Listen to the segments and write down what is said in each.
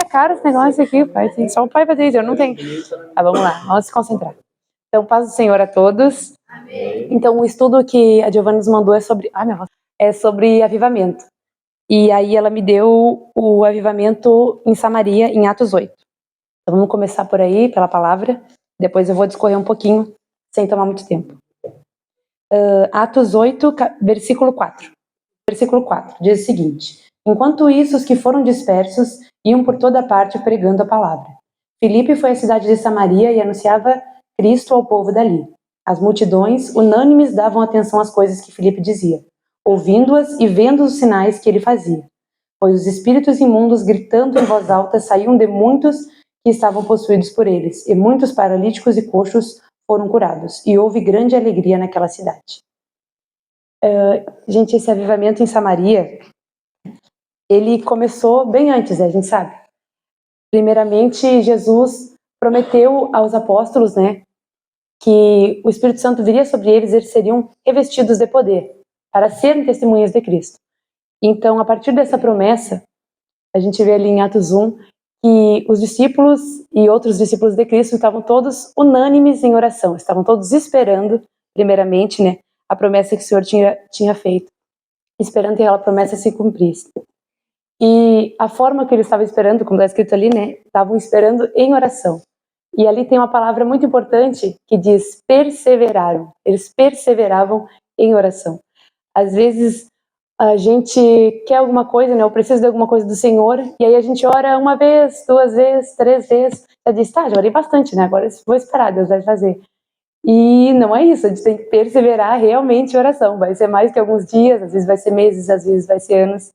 Cara, esse negócio aqui, pai, só o pai vai ter, eu não tenho. Tá, vamos lá, vamos se concentrar. Então, paz do Senhor a todos. Amém. Então, o estudo que a Giovana nos mandou é sobre avivamento. E aí ela me deu o avivamento em Samaria, em Atos 8. Então, vamos começar por aí, pela palavra. Depois eu vou discorrer um pouquinho, sem tomar muito tempo. Atos 8, versículo 4. Versículo 4 diz o seguinte: enquanto isso, os que foram dispersos iam por toda parte pregando a palavra. Filipe foi à cidade de Samaria e anunciava Cristo ao povo dali. As multidões, unânimes, davam atenção às coisas que Filipe dizia, ouvindo-as e vendo os sinais que ele fazia. Pois os espíritos imundos, gritando em voz alta, saíam de muitos que estavam possuídos por eles, e muitos paralíticos e coxos foram curados, e houve grande alegria naquela cidade. Gente, esse avivamento em Samaria, ele começou bem antes, né, a gente sabe. Primeiramente, Jesus prometeu aos apóstolos, né, que o Espírito Santo viria sobre eles, eles seriam revestidos de poder para serem testemunhas de Cristo. Então, a partir dessa promessa, a gente vê ali em Atos 1 que os discípulos e outros discípulos de Cristo estavam todos unânimes em oração, estavam todos esperando, primeiramente, né, a promessa que o Senhor tinha feito, esperando que aquela promessa se cumprisse. E a forma que eles estavam esperando, como está escrito ali, né, estavam esperando em oração. E ali tem uma palavra muito importante que diz perseveraram. Eles perseveravam em oração. Às vezes a gente quer alguma coisa, né, ou precisa de alguma coisa do Senhor, e aí a gente ora uma vez, duas vezes, três vezes, já diz, já orei bastante, né, agora vou esperar, Deus vai fazer. E não é isso, a gente tem que perseverar realmente em oração. Vai ser mais que alguns dias, às vezes vai ser meses, às vezes vai ser anos.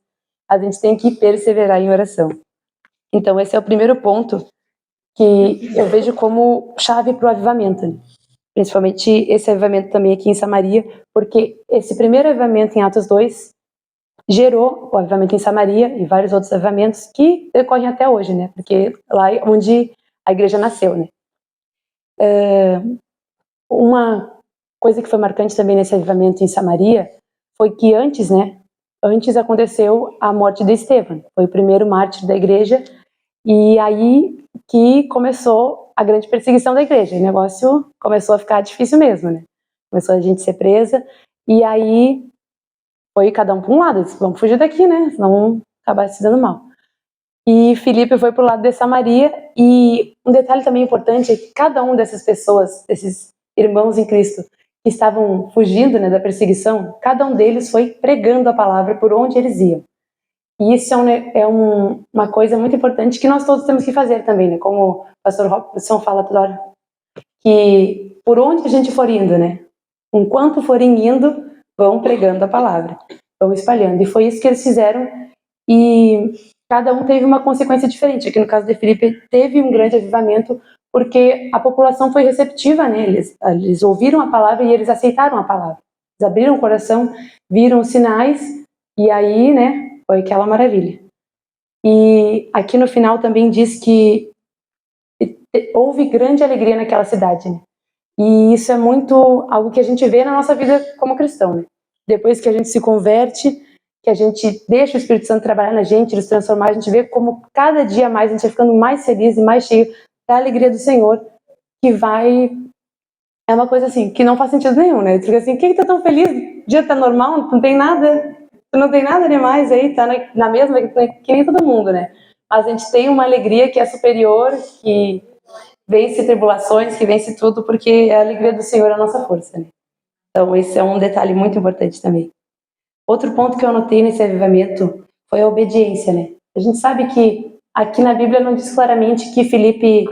A gente tem que perseverar em oração. Então esse é o primeiro ponto que eu vejo como chave para o avivamento, né? Principalmente esse avivamento também aqui em Samaria, porque esse primeiro avivamento em Atos 2 gerou o avivamento em Samaria e vários outros avivamentos que decorrem até hoje, né? Porque lá é onde a igreja nasceu, né? Uma coisa que foi marcante também nesse avivamento em Samaria foi que antes aconteceu a morte de Estevão, foi o primeiro mártir da igreja, e aí que começou a grande perseguição da igreja. O negócio começou a ficar difícil mesmo, né? Começou a gente ser presa, e aí foi cada um para um lado, disse, vamos fugir daqui, né? Senão acabar se dando mal. E Filipe foi para o lado de Samaria, e um detalhe também importante é que cada um dessas pessoas, desses irmãos em Cristo, que estavam fugindo, né, da perseguição, cada um deles foi pregando a palavra por onde eles iam. E isso uma coisa muito importante que nós todos temos que fazer também, né? Como o pastor Robson fala toda hora, que por onde a gente for indo, né? Enquanto forem indo, vão pregando a palavra, vão espalhando. E foi isso que eles fizeram, e cada um teve uma consequência diferente. Aqui no caso de Filipe, teve um grande avivamento, porque a população foi receptiva, né? Eles ouviram a palavra e eles aceitaram a palavra. Eles abriram o coração, viram os sinais, e aí, né, foi aquela maravilha. E aqui no final também diz que houve grande alegria naquela cidade, né? E isso é muito algo que a gente vê na nossa vida como cristão, né? Depois que a gente se converte, que a gente deixa o Espírito Santo trabalhar na gente, nos transformar, a gente vê como cada dia mais a gente vai ficando mais feliz e mais cheio da alegria do Senhor, que vai... É uma coisa assim, que não faz sentido nenhum, né? Tu fica assim, quem tá tão feliz? O dia tá normal, não tem nada, tu não tem nada demais aí, tá na mesma que nem todo mundo, né? Mas a gente tem uma alegria que é superior, que vence tribulações, que vence tudo, porque a alegria do Senhor é a nossa força, né? Então esse é um detalhe muito importante também. Outro ponto que eu anotei nesse avivamento foi a obediência, né? A gente sabe que aqui na Bíblia não diz claramente que Filipe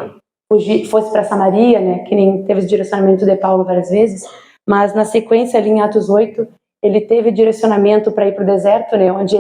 fosse para Samaria, né? Que nem teve o direcionamento de Paulo várias vezes, mas na sequência ali em Atos 8, ele teve direcionamento para ir para o deserto, né? Onde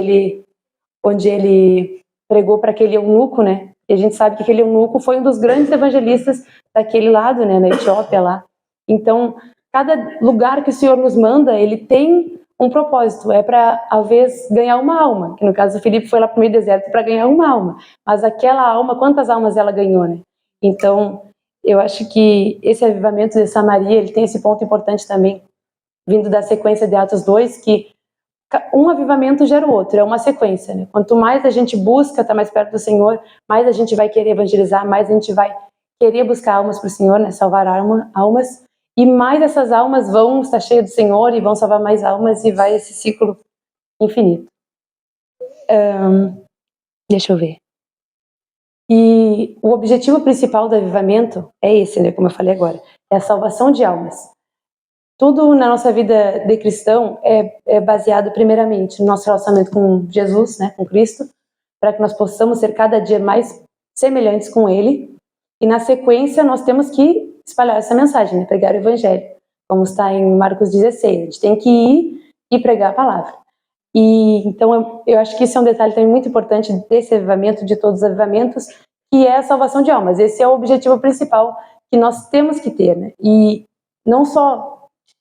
ele pregou para aquele eunuco, né? E a gente sabe que aquele eunuco foi um dos grandes evangelistas daquele lado, né? Na Etiópia lá. Então, cada lugar que o Senhor nos manda, ele tem um propósito, é para, talvez, ganhar uma alma, que no caso o Filipe foi lá para o meio do deserto para ganhar uma alma, mas aquela alma, quantas almas ela ganhou, né? Então, eu acho que esse avivamento de Samaria, ele tem esse ponto importante também, vindo da sequência de Atos 2, que um avivamento gera o outro, é uma sequência, né? Quanto mais a gente busca estar mais perto do Senhor, mais a gente vai querer evangelizar, mais a gente vai querer buscar almas para o Senhor, né? Salvar almas, e mais essas almas vão estar cheias do Senhor e vão salvar mais almas e vai esse ciclo infinito. Deixa eu ver. E o objetivo principal do avivamento é esse, né? Como eu falei agora, é a salvação de almas. Tudo na nossa vida de cristão é baseado primeiramente no nosso relacionamento com Jesus, né, com Cristo, para que nós possamos ser cada dia mais semelhantes com Ele. E na sequência nós temos que espalhar essa mensagem, né, pregar o Evangelho, como está em Marcos 16. A gente tem que ir e pregar a palavra. E então eu acho que esse é um detalhe também muito importante desse avivamento, de todos os avivamentos, que é a salvação de almas. Esse é o objetivo principal que nós temos que ter, né? E não só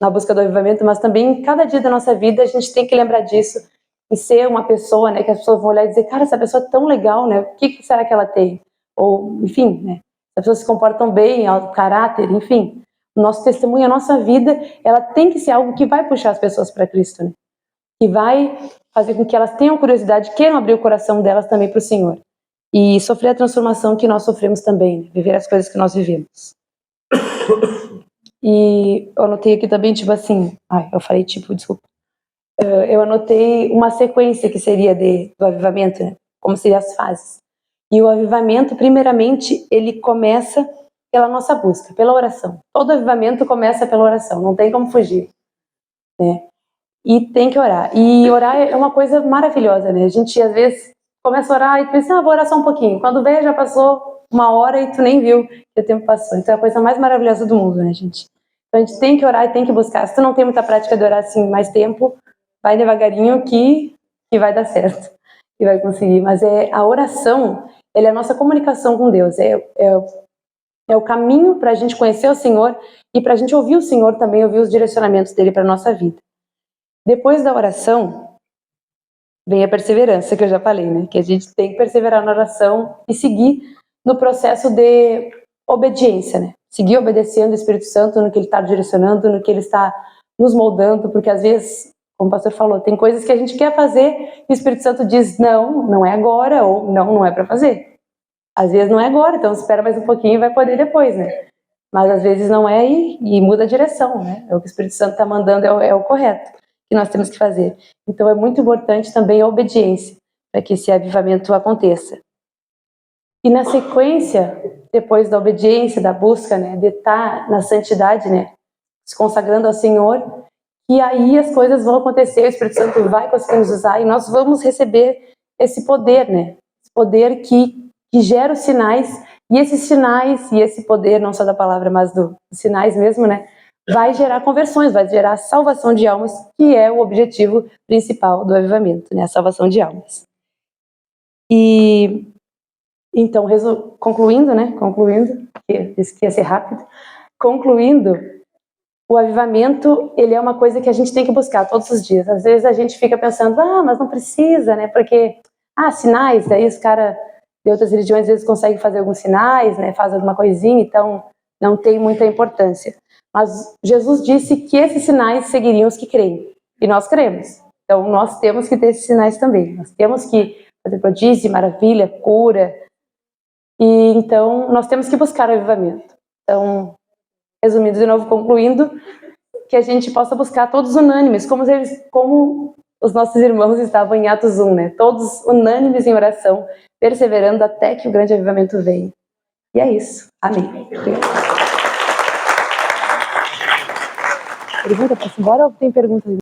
na busca do avivamento, mas também em cada dia da nossa vida a gente tem que lembrar disso e ser uma pessoa, né, que as pessoas vão olhar e dizer, cara, essa pessoa é tão legal, né, o que será que ela tem? Ou, enfim, né, as pessoas se comportam bem, o caráter, enfim, o nosso testemunho, a nossa vida, ela tem que ser algo que vai puxar as pessoas para Cristo, né, que vai fazer com que elas tenham curiosidade, queiram abrir o coração delas também para o Senhor e sofrer a transformação que nós sofremos também, né, viver as coisas que nós vivemos. E eu anotei aqui também, tipo assim, eu falei tipo, desculpa. Eu anotei uma sequência que seria do avivamento, né? Como seriam as fases. E o avivamento, primeiramente, ele começa pela nossa busca, pela oração. Todo avivamento começa pela oração, não tem como fugir, né? E tem que orar. E orar é uma coisa maravilhosa, né? A gente, às vezes, começa a orar e pensa, vou orar só um pouquinho. Quando vê, já passou 1 hora e tu nem viu que o tempo passou. Então é a coisa mais maravilhosa do mundo, né, gente? Então a gente tem que orar e tem que buscar. Se tu não tem muita prática de orar assim mais tempo, vai devagarinho que vai dar certo. E vai conseguir. Mas a oração, ela é a nossa comunicação com Deus. É o caminho para a gente conhecer o Senhor e para a gente ouvir o Senhor também, ouvir os direcionamentos dele para a nossa vida. Depois da oração, vem a perseverança, que eu já falei, né? Que a gente tem que perseverar na oração e seguir no processo de obediência, né? Seguir obedecendo o Espírito Santo no que ele está direcionando, no que ele está nos moldando, porque às vezes, como o pastor falou, tem coisas que a gente quer fazer e o Espírito Santo diz, não é agora, ou não é para fazer. Às vezes não é agora, então espera mais um pouquinho e vai poder depois, né? Mas às vezes não é e muda a direção, né? É o que o Espírito Santo está mandando, é o correto que nós temos que fazer. Então é muito importante também a obediência para que esse avivamento aconteça. E na sequência, depois da obediência, da busca, né, de estar na santidade, né, se consagrando ao Senhor, e aí as coisas vão acontecer, o Espírito Santo vai conseguir nos usar e nós vamos receber esse poder, né, esse poder que gera os sinais, e esses sinais e esse poder, não só da palavra, mas dos sinais mesmo, né, vai gerar conversões, vai gerar salvação de almas, que é o objetivo principal do avivamento, né, a salvação de almas. E então, concluindo, disse que ia ser rápido, concluindo, o avivamento, ele é uma coisa que a gente tem que buscar todos os dias. Às vezes a gente fica pensando, mas não precisa, né, porque, sinais, daí os caras de outras religiões às vezes conseguem fazer alguns sinais, né, faz alguma coisinha, então não tem muita importância. Mas Jesus disse que esses sinais seguiriam os que creem, e nós cremos. Então nós temos que ter esses sinais também. Nós temos que fazer prodígio, maravilha, cura. E então nós temos que buscar o avivamento. Então, resumindo de novo, concluindo, que a gente possa buscar todos unânimes, como os nossos irmãos estavam em Atos 1, né? Todos unânimes em oração, perseverando até que o grande avivamento venha. E é isso. Amém. Pergunta, posso ir embora ou tem perguntas?